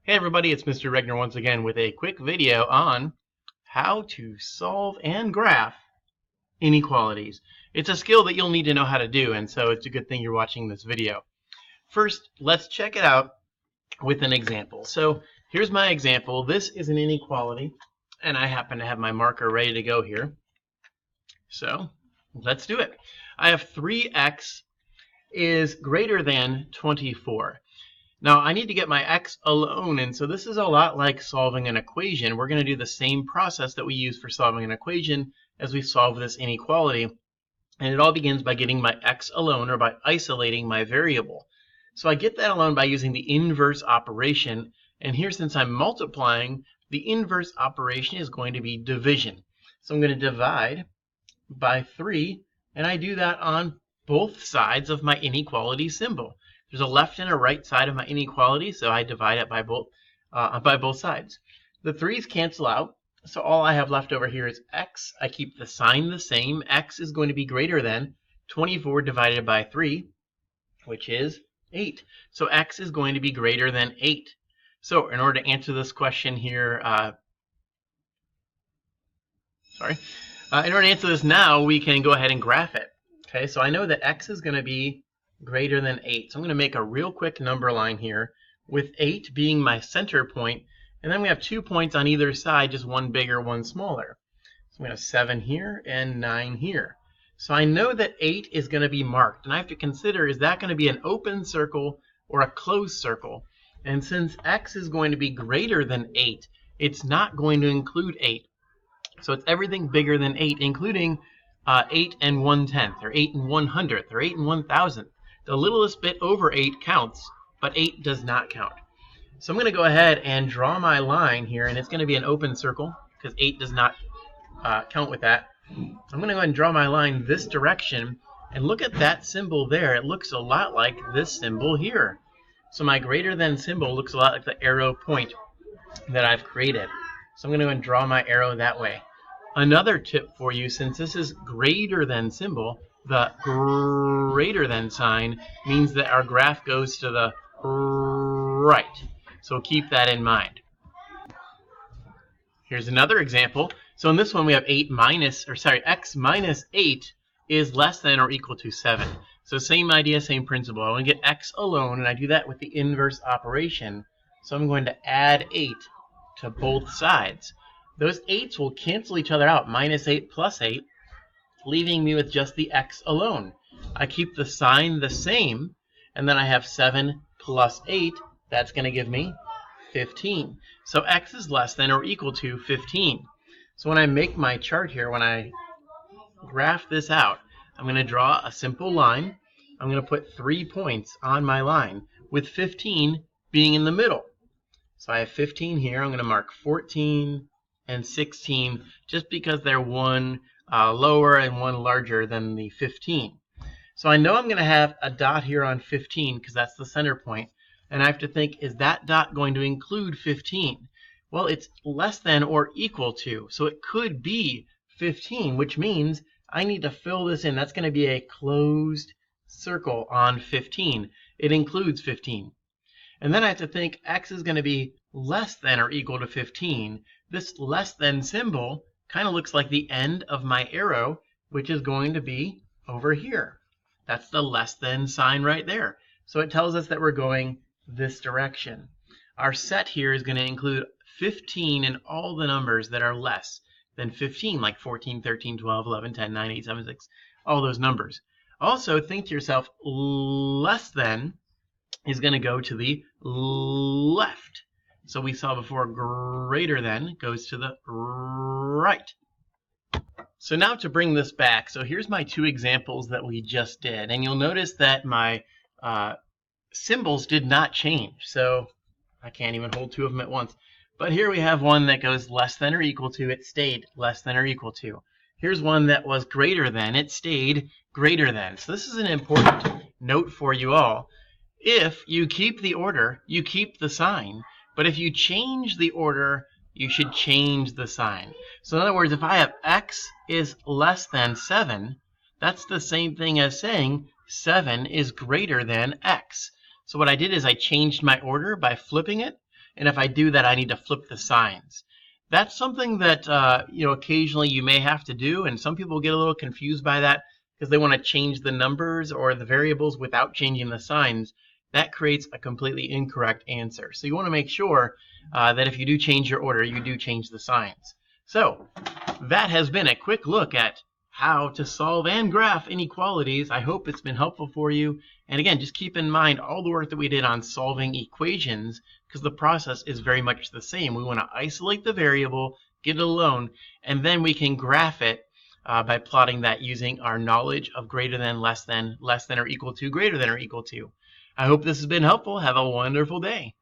Hey everybody, it's Mr. Regner once again with a quick video on how to solve and graph inequalities. It's a skill that you'll need to know how to do, and so it's a good thing you're watching this video. First, let's check it out with an example. So here's my example. This is an inequality, and I happen to have my marker ready to go here. So let's do it. I have 3x is greater than 24. Now I need to get my x alone, and so this is a lot like solving an equation. We're going to do the same process that we use for solving an equation as we solve this inequality, and it all begins by getting my x alone, or by isolating my variable. So I get that alone by using the inverse operation, and here, since I'm multiplying, the inverse operation is going to be division. So I'm going to divide by 3, and I do that on both sides of my inequality symbol. There's a left and a right side of my inequality, so I divide it by both sides. The 3's cancel out, so all I have left over here is x. I keep the sign the same. X is going to be greater than 24 divided by 3, which is 8. So x is going to be greater than 8. So in order to answer this question here, in order to answer this now, we can go ahead and graph it. Okay, so I know that x is going to be greater than 8. So I'm going to make a real quick number line here, with 8 being my center point, and then we have 2 points on either side, just one bigger, one smaller. So I'm going to have 7 here and 9 here. So I know that 8 is going to be marked, and I have to consider, is that going to be an open circle or a closed circle? And since x is going to be greater than 8, it's not going to include 8. So it's everything bigger than 8, including 8 and 1/10, or 8 and 100th, or 8 and 1,000th. The littlest bit over 8 counts, but 8 does not count. So I'm going to go ahead and draw my line here, and it's going to be an open circle because 8 does not count with that. I'm going to go ahead and draw my line this direction, and look at that symbol there. It looks a lot like this symbol here. So my greater than symbol looks a lot like the arrow point that I've created. So I'm going to go ahead and draw my arrow that way. Another tip for you, since this is greater than symbol, the greater than sign means that our graph goes to the right. So keep that in mind. Here's another example. So in this one we have x minus 8 is less than or equal to 7. So same idea, same principle. I want to get x alone, and I do that with the inverse operation. So I'm going to add 8 to both sides. Those 8's will cancel each other out, minus 8 plus 8, leaving me with just the x alone. I keep the sign the same, and then I have 7 plus 8. That's going to give me 15. So x is less than or equal to 15. So when I make my chart here, when I graph this out, I'm going to draw a simple line. I'm going to put 3 points on my line, with 15 being in the middle. So I have 15 here. I'm going to mark 14 and 16 just because they're one lower and one larger than the 15. So I know I'm going to have a dot here on 15 because that's the center point, and I have to think, is that dot going to include 15? Well, it's less than or equal to, so it could be 15, which means I need to fill this in. That's going to be a closed circle on 15. It includes 15. And then I have to think x is going to be less than or equal to 15. This less than symbol kind of looks like the end of my arrow, which is going to be over here. That's the less than sign right there. So it tells us that we're going this direction. Our set here is going to include 15 and all the numbers that are less than 15, like 14, 13, 12, 11, 10, 9, 8, 7, 6, all those numbers. Also, think to yourself, less than is going to go to the left. So we saw before greater than goes to the right. So now to bring this back, so here's my 2 examples that we just did, and you'll notice that my symbols did not change. So I can't even hold 2 of them at once. But here we have one that goes less than or equal to. It stayed less than or equal to. Here's one that was greater than. It stayed greater than. So this is an important note for you all. If you keep the order, you keep the sign. But if you change the order, you should change the sign. So in other words, if I have x is less than 7, that's the same thing as saying 7 is greater than x. So what I did is I changed my order by flipping it, and if I do that, I need to flip the signs. That's something that occasionally you may have to do, and some people get a little confused by that because they want to change the numbers or the variables without changing the signs. That creates a completely incorrect answer. So you want to make sure that if you do change your order, you do change the signs. So that has been a quick look at how to solve and graph inequalities. I hope it's been helpful for you. And again, just keep in mind all the work that we did on solving equations, because the process is very much the same. We want to isolate the variable, get it alone, and then we can graph it by plotting that using our knowledge of greater than, less than or equal to, greater than or equal to. I hope this has been helpful. Have a wonderful day.